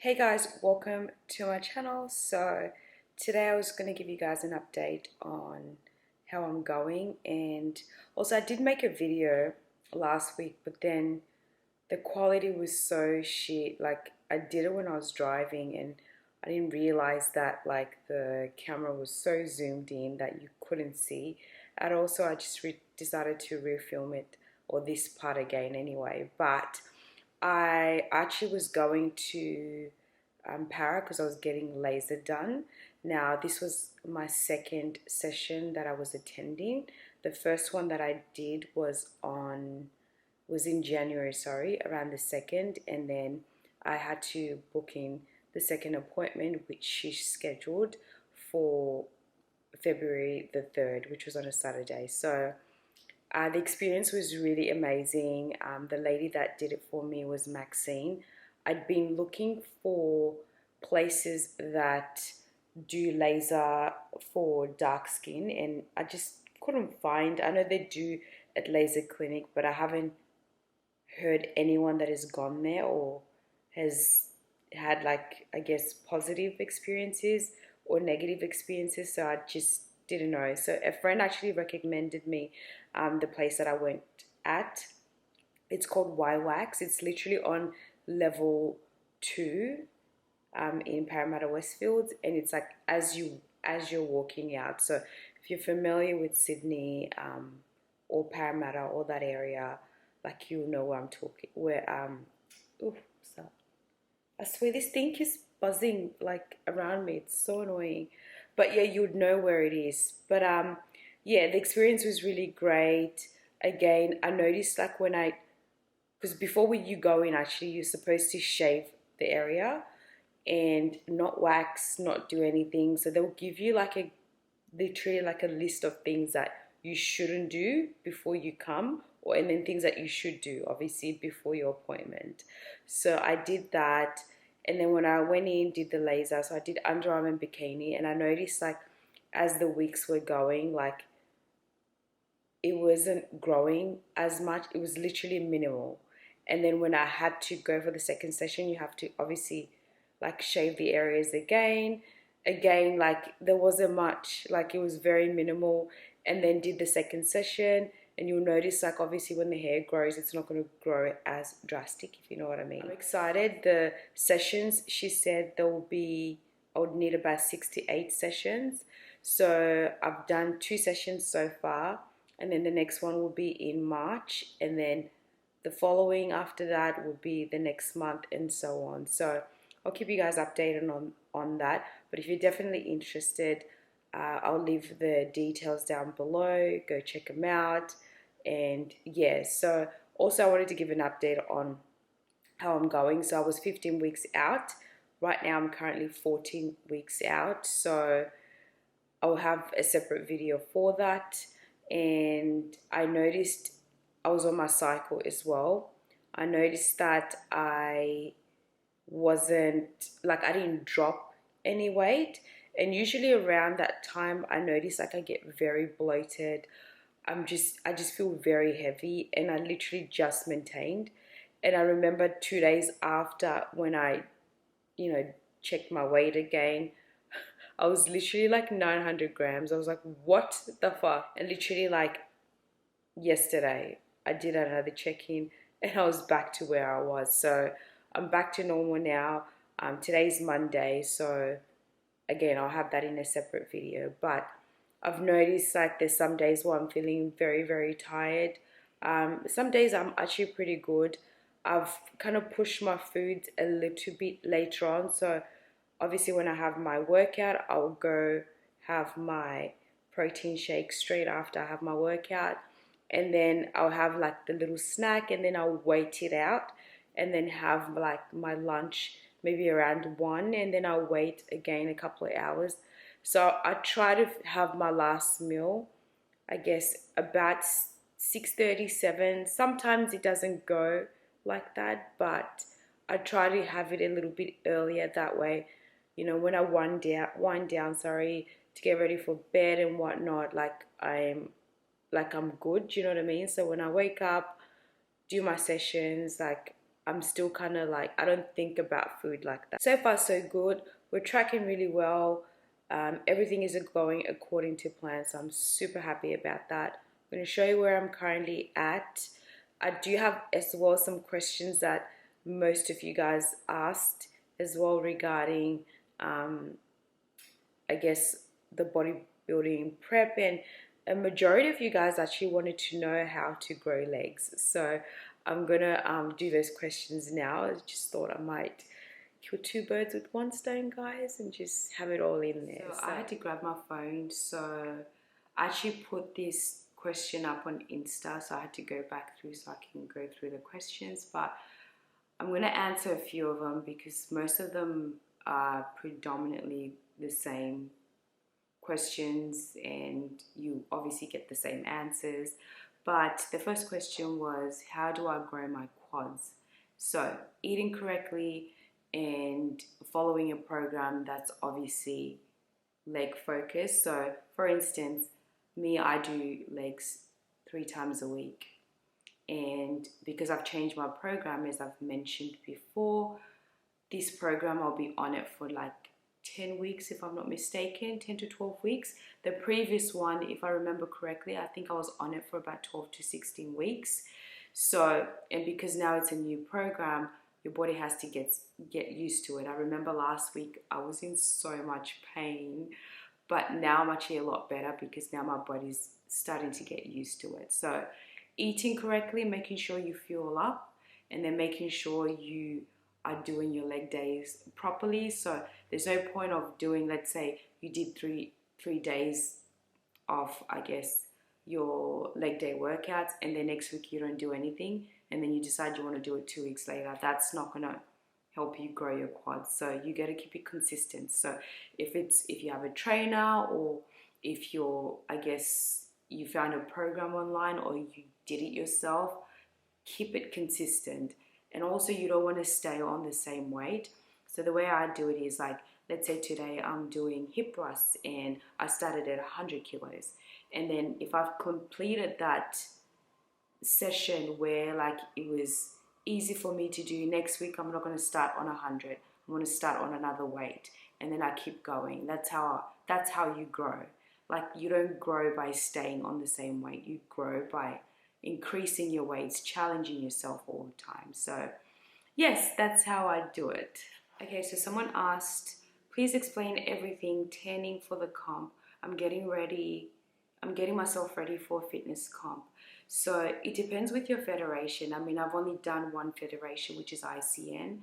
Hey guys, welcome to my channel. So today I was going to give you guys an update on how I'm going, and also I did make a video last week, but then the quality was so shit. Like, I did it when I was driving and I didn't realize that like the camera was so zoomed in that you couldn't see. And also I just decided to refilm it, or this part again anyway. But I actually was going to Para because I was getting laser done. Now this was my second session that I was attending. The first one that I did was in January, sorry, around the 2nd, and then I had to book in the second appointment, which she scheduled for February the 3rd, which was on a Saturday. So the experience was really amazing. The lady that did it for me was Maxine. I'd been looking for places that do laser for dark skin, and I just couldn't find. I know they do at Laser Clinic, but I haven't heard anyone that has gone there or has had, like, I guess, positive experiences or negative experiences. So I just didn't know. So a friend actually recommended me the place that I went at. It's called YWAX. It's literally on level 2 in Parramatta Westfields, and it's like as you're walking out. So if you're familiar with Sydney or Parramatta or that area, like, you'll know where I'm talking. So I swear this thing is buzzing like around me. It's so annoying. But yeah, you would know where it is. But yeah, the experience was really great. Again, I noticed, like, because before you go in, actually, you're supposed to shave the area and not wax, not do anything. So they'll give you like literally like a list of things that you shouldn't do before you come, and then things that you should do, obviously, before your appointment. So I did that, and then when I went in, did the laser. So I did underarm and bikini, and I noticed, like, as the weeks were going, like, it wasn't growing as much. It was literally minimal. And then when I had to go for the second session, you have to obviously, like, shave the areas again, like, there wasn't much, like, it was very minimal. And then did the second session, and you'll notice, like, obviously when the hair grows, it's not going to grow as drastic, if you know what I mean. I'm excited. The sessions, she said there will be, I would need about 6 to 8 sessions. So I've done 2 sessions so far, and then the next one will be in March, and then the following after that will be the next month, and so on. So I'll keep you guys updated on that. But if you're definitely interested, I'll leave the details down below. Go check them out. And yeah, so also I wanted to give an update on how I'm going. So I was 15 weeks out. Right now I'm currently 14 weeks out. So I'll have a separate video for that. And I noticed I was on my cycle as well. I noticed that I didn't drop any weight. And usually around that time, I notice, like, I get very bloated. I just feel very heavy, and I literally just maintained. And I remember 2 days after, when I, checked my weight again, I was literally like 900 grams. I was like, what the fuck? And literally, like, yesterday, I did another check-in, and I was back to where I was. So I'm back to normal now. Today's Monday, so again, I'll have that in a separate video. But I've noticed, like, there's some days where I'm feeling very, very tired. Some days I'm actually pretty good. I've kind of pushed my food a little bit later on. So obviously when I have my workout, I'll go have my protein shake straight after I have my workout. And then I'll have, like, the little snack, and then I'll wait it out, and then have, like, my lunch maybe around 1, and then I'll wait again a couple of hours. So I try to have my last meal, I guess, about 6:37. Sometimes it doesn't go like that, but I try to have it a little bit earlier. That way, when I wind down, to get ready for bed and whatnot, like, I'm good, you know what I mean? So when I wake up, do my sessions, like, I'm still kind of like, I don't think about food like that. So far so good. We're tracking really well. Everything is going according to plan, so I'm super happy about that. I'm going to show you where I'm currently at. I do have as well some questions that most of you guys asked as well regarding I guess the bodybuilding prep, and a majority of you guys actually wanted to know how to grow legs. So I'm gonna do those questions now. I just thought I might kill two birds with one stone, guys, and just have it all in there. So I had to grab my phone, so I actually put this question up on Insta, so I had to go back through so I can go through the questions, but I'm going to answer a few of them because most of them are predominantly the same questions and you obviously get the same answers. But the first question was, how do I grow my quads? So eating correctly and following a program that's obviously leg focused. So for instance, me, I do legs 3 times a week. And because I've changed my program, as I've mentioned before, this program I'll be on it for like 10 weeks if I'm not mistaken, 10 to 12 weeks. The previous one, if I remember correctly, I think I was on it for about 12 to 16 weeks. So, and because now it's a new program, your body has to get used to it. I remember last week I was in so much pain, but now I'm actually a lot better because now my body's starting to get used to it. So eating correctly, making sure you fuel up, and then making sure you are doing your leg days properly. So there's no point of doing, let's say you did three days of, I guess, your leg day workouts, and then next week you don't do anything, and then you decide you want to do it 2 weeks later. That's not gonna help you grow your quads. So you got to keep it consistent. So if you have a trainer, or if you're, I guess, you found a program online or you did it yourself, keep it consistent. And also you don't want to stay on the same weight. So the way I do it is, like, let's say today I'm doing hip thrusts and I started at 100 kilos. And then if I've completed that session where like it was easy for me to do, next week I'm not going to start on 100. I'm going to start on another weight, and then I keep going. That's how you grow. Like, you don't grow by staying on the same weight. You grow by increasing your weights, challenging yourself all the time. So yes, that's how I do it. Okay, so someone asked, please explain everything tanning for the comp. I'm getting myself ready for a fitness comp. So it depends with your federation. I mean, I've only done one federation, which is ICN,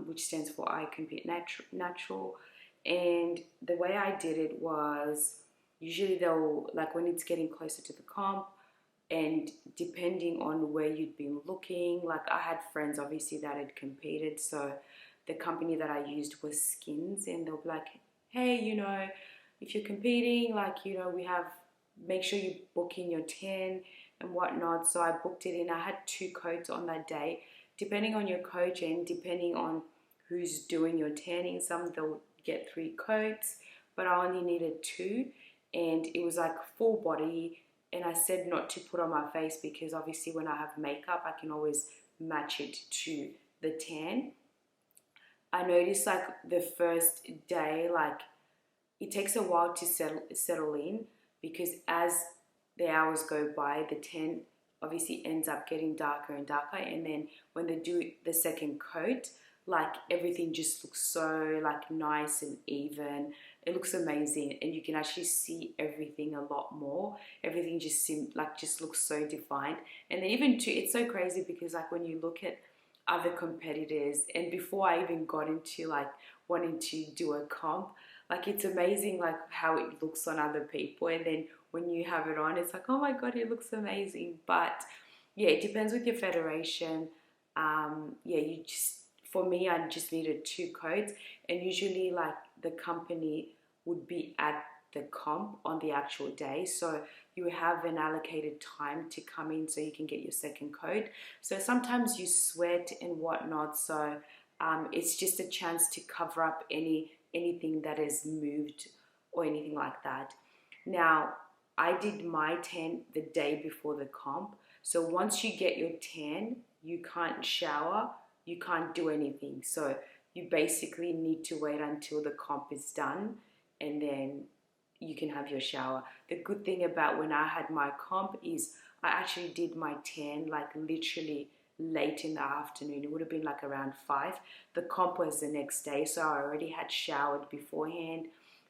which stands for I Compete Natural. And the way I did it was, usually they'll, like, when it's getting closer to the comp, and depending on where you'd been looking, like I had friends obviously that had competed, so the company that I used was Skins, and they'll be like, hey, if you're competing, like, make sure you book in your tan and whatnot. So I booked it in. I had 2 coats on that day. Depending on your coach and depending on who's doing your tanning, some they'll get 3 coats, but I only needed 2, and it was like full body. And I said not to put on my face because obviously when I have makeup, I can always match it to the tan. I noticed like the first day, like it takes a while to settle in, because as the hours go by, the tan obviously ends up getting darker and darker. And then when they do the second coat, like everything just looks so like nice and even. It looks amazing, and you can actually see everything a lot more. Everything just looks so defined. And then even too, it's so crazy because like when you look at other competitors, and before I even got into like wanting to do a comp, like it's amazing like how it looks on other people, and then when you have it on, it's like, oh my god, it looks amazing. But yeah, it depends with your federation. For me, I just needed 2 coats, and usually like the company would be at the comp on the actual day, so you have an allocated time to come in so you can get your second coat. So sometimes you sweat and whatnot, so it's just a chance to cover up anything that has moved or anything like that. Now, I did my tan the day before the comp, so once you get your tan, you can't shower, you can't do anything. So you basically need to wait until the comp is done, and then you can have your shower. The good thing about when I had my comp is I actually did my tan like literally late in the afternoon. It would have been like around 5. The comp was the next day, so I already had showered beforehand,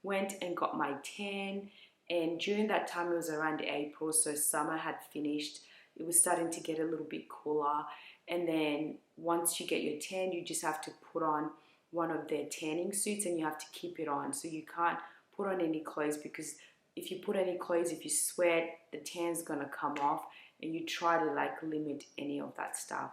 went and got my tan, and during that time, it was around April, so summer had finished. It was starting to get a little bit cooler, and then once you get your tan, you just have to put on one of their tanning suits, and you have to keep it on. So you can't put on any clothes, because if you put any clothes, if you sweat, the tan's gonna come off, and you try to like limit any of that stuff.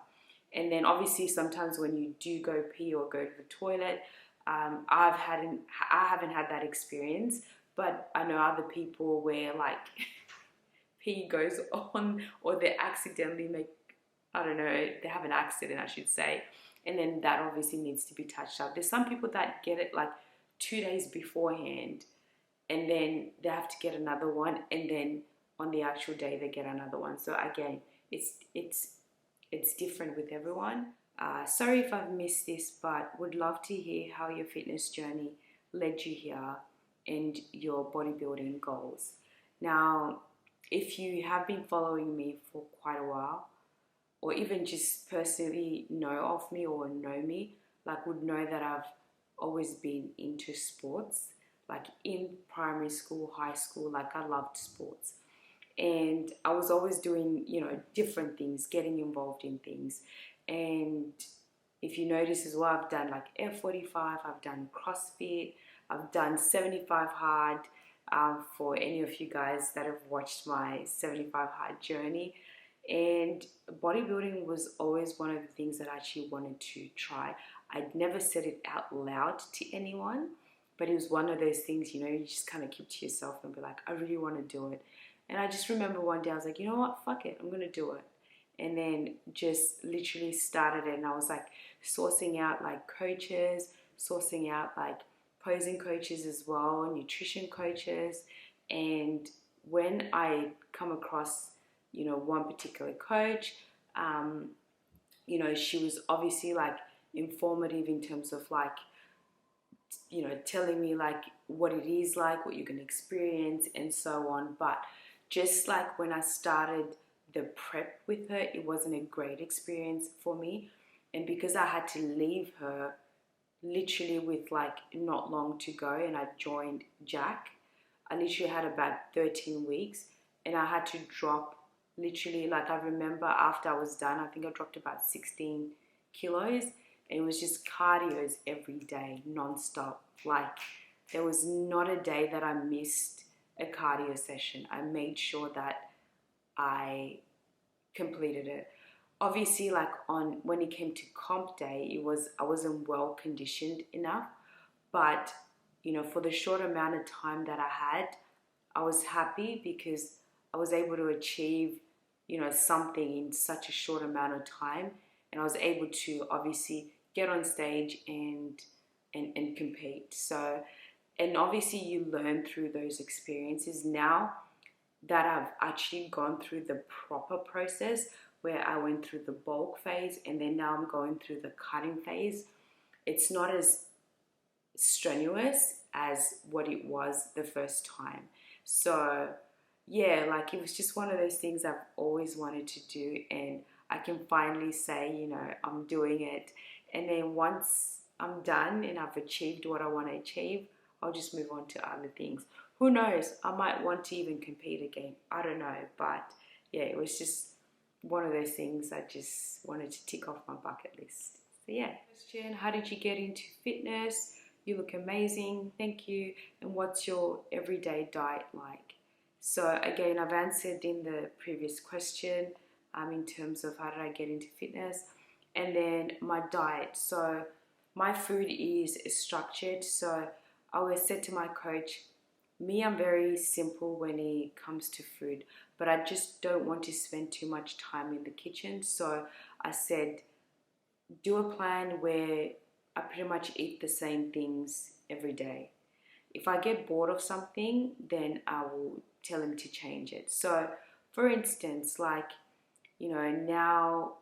And then obviously sometimes when you do go pee or go to the toilet, I haven't had that experience, but I know other people where like pee goes on, or they accidentally make, I don't know, they have an accident, I should say, and then that obviously needs to be touched up. There's some people that get it like 2 days beforehand, and then they have to get another one, and then on the actual day they get another one. So again, it's different with everyone. Sorry if I've missed this, but would love to hear how your fitness journey led you here and your bodybuilding goals. Now, if you have been following me for quite a while, or even just personally know of me or know me, like would know that I've always been into sports. Like in primary school, high school, like I loved sports. And I was always doing, different things, getting involved in things. And if you notice as well, I've done like F45, I've done CrossFit, I've done 75 hard, for any of you guys that have watched my 75 hard journey. And bodybuilding was always one of the things that I actually wanted to try. I'd never said it out loud to anyone, but it was one of those things, you just kind of keep to yourself and be like, I really want to do it. And I just remember one day I was like, you know what, fuck it, I'm going to do it. And then just literally started it, and I was like sourcing out like coaches, sourcing out like posing coaches as well, nutrition coaches. And when I come across, one particular coach, she was obviously like informative in terms of like, telling me like what it is like, what you can experience and so on. But just like when I started the prep with her, it wasn't a great experience for me. And because I had to leave her literally with like not long to go, and I joined Jack, I literally had about 13 weeks, and I had to drop literally, like I remember after I was done, I think I dropped about 16 kilos, and it was just cardios every day, non-stop. Like there was not a day that I missed a cardio session. I made sure that I completed it. Obviously, like when it came to comp day, I wasn't well conditioned enough, but for the short amount of time that I had, I was happy because I was able to achieve something in such a short amount of time, and I was able to obviously get on stage and compete. So, and obviously you learn through those experiences. Now that I've actually gone through the proper process, where I went through the bulk phase and then now I'm going through the cutting phase, it's not as strenuous as what it was the first time. So yeah, like it was just one of those things I've always wanted to do, and I can finally say, I'm doing it. And then once I'm done and I've achieved what I want to achieve, I'll just move on to other things. Who knows? I might want to even compete again. I don't know. But yeah, it was just one of those things I just wanted to tick off my bucket list. So yeah. Question: how did you get into fitness? You look amazing. Thank you. And what's your everyday diet like? So again, I've answered in the previous question in terms of how did I get into fitness. And then my diet. So my food is structured. So I always said to my coach, I'm very simple when it comes to food, but I just don't want to spend too much time in the kitchen. So I said, do a plan where I pretty much eat the same things every day. If I get bored of something, then I will tell him to change it. So for instance, like, now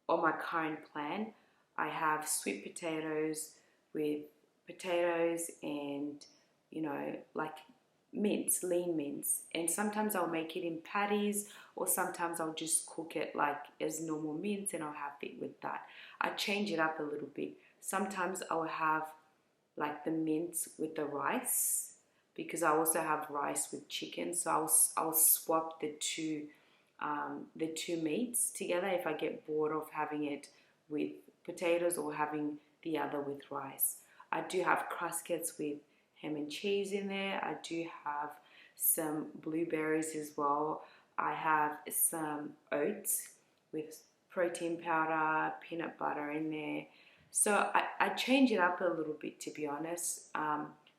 on my current plan, I have sweet potatoes with potatoes and, you know, like mince, lean mince. And sometimes I'll make it in patties, or sometimes I'll just cook it like as normal mince and I'll have it with that. I change it up a little bit. Sometimes I'll have like the mince with the rice, because I also have rice with chicken. So I'll swap the two meats together if I get bored of having it with potatoes or having the other with rice. I do have cruskets with ham and cheese in there. I do have some blueberries as well. I have some oats with protein powder, peanut butter in there. So I change it up a little bit, to be honest.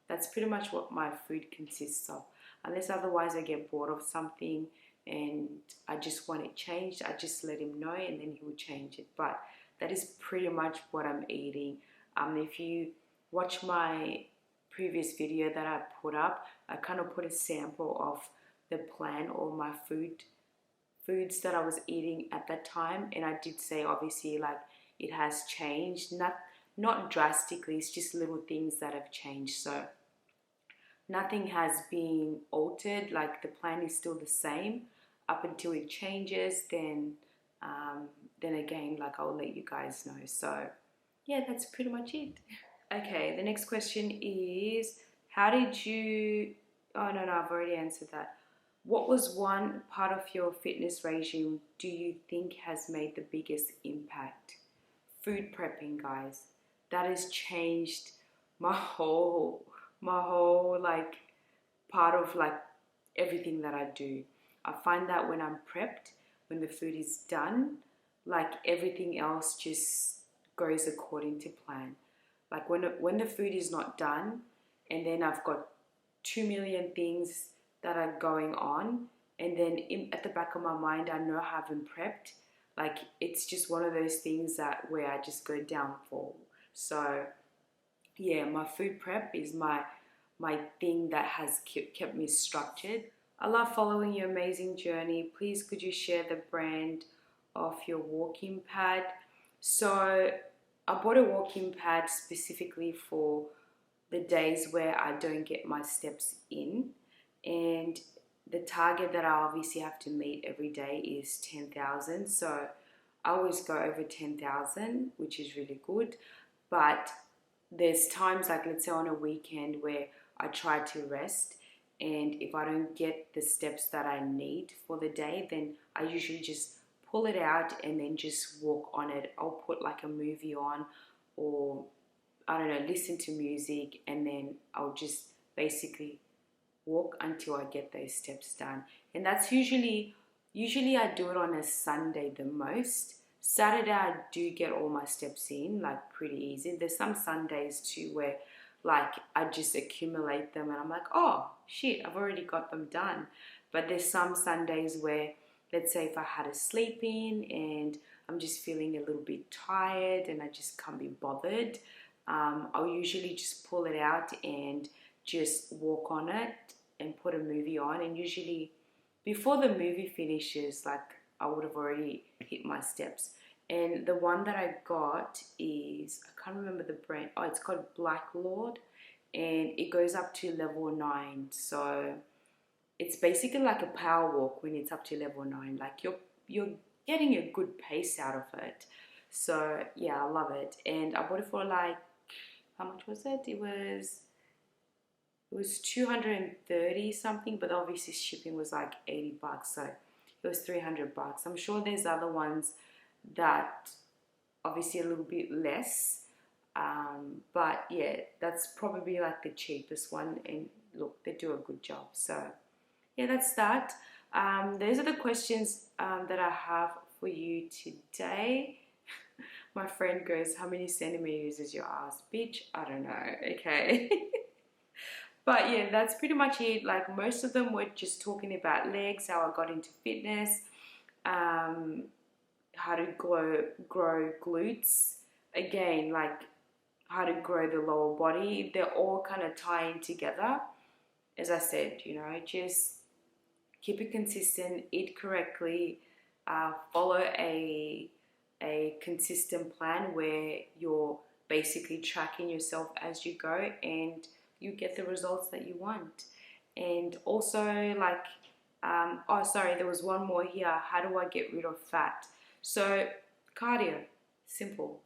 That's pretty much what my food consists of. Unless otherwise I get bored of something and I just want it changed, I just let him know and then he will change it. But that is pretty much what I'm eating. If you watch my previous video that I put up, I kind of put a sample of the plan or my foods that I was eating at that time, and I did say obviously like it has changed, not drastically, it's just little things that have changed. So nothing has been altered, like the plan is still the same up until it changes, then again, like I'll let you guys know. So yeah, that's pretty much it. Okay, the next question is, how did you, oh no, I've already answered that. What was one part of your fitness regime do you think has made the biggest impact? Food prepping, guys. That has changed my whole like part of like everything that I do. I find that when I'm prepped, when the food is done, like everything else just goes according to plan. Like when the food is not done and then I've got 2 million things that are going on, and then at the back of my mind I know I haven't prepped, like it's just one of those things that where I just go downfall. So yeah, my food prep is my thing that has kept me structured. I love following your amazing journey. Please could you share the brand of your walking pad? So I bought a walking pad specifically for the days where I don't get my steps in, and the target that I obviously have to meet every day is 10,000. So I always go over 10,000, which is really good. But there's times, like let's say on a weekend, where I try to rest, and if I don't get the steps that I need for the day, then I usually just pull it out and then just walk on it. I'll put like a movie on, or I don't know, listen to music, and then I'll just basically walk until I get those steps done. And that's usually I do it on a Sunday the most. Saturday I do get all my steps in like pretty easy. There's some Sundays too where like I just accumulate them and I'm like, oh shit, I've already got them done. But there's some Sundays where, let's say if I had a sleep in and I'm just feeling a little bit tired and I just can't be bothered, I'll usually just pull it out and just walk on it and put a movie on. And usually before the movie finishes, like I would have already hit my steps. And the one that I got is, I can't remember the brand. Oh, it's called Black Lord, and it goes up to level 9. So it's basically like a power walk when it's up to level 9. Like you're getting a good pace out of it. So yeah, I love it. And I bought it for like, how much was it? It was 230 something, but obviously shipping was like 80 bucks. So it was 300 bucks. I'm sure there's other ones that obviously a little bit less. But yeah, that's probably like the cheapest one. And look, they do a good job. So yeah, that's that. Those are the questions that I have for you today. My friend goes, how many centimeters is your ass? Bitch, I don't know. Okay. But yeah, that's pretty much it. Like most of them were just talking about legs, how I got into fitness, how to grow glutes. Again, like how to grow the lower body. They're all kind of tying together. As I said, you know, just keep it consistent, eat correctly, follow a a consistent plan where you're basically tracking yourself as you go and you get the results that you want. And also, like, oh sorry, there was one more here. How do I get rid of fat? So cardio, simple.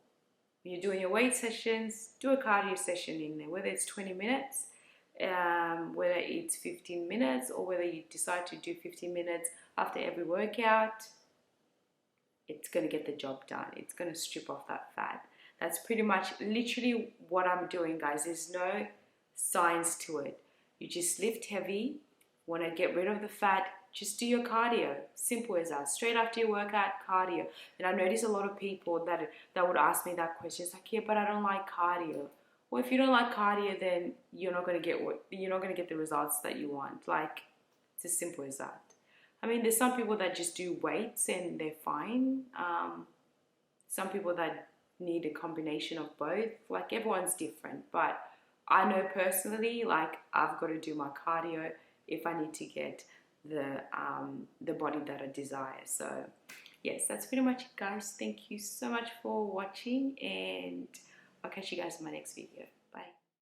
When you're doing your weight sessions, do a cardio session in there, whether it's 20 minutes, whether it's 15 minutes, or whether you decide to do 15 minutes after every workout. It's going to get the job done. It's going to strip off that fat. That's pretty much literally what I'm doing, guys. There's no science to it. You just lift heavy. Want to get rid of the fat, just do your cardio. Simple as that. Straight after your workout, cardio. And I notice a lot of people that would ask me that question. It's like, yeah, but I don't like cardio. Well, if you don't like cardio, then you're not going to get the results that you want. Like, it's as simple as that. I mean, there's some people that just do weights and they're fine. Some people that need a combination of both. Like, everyone's different. But I know personally, like, I've got to do my cardio if I need to get the body that I desire. So yes, that's pretty much it, guys. Thank you so much for watching, and I'll catch you guys in my next video. Bye.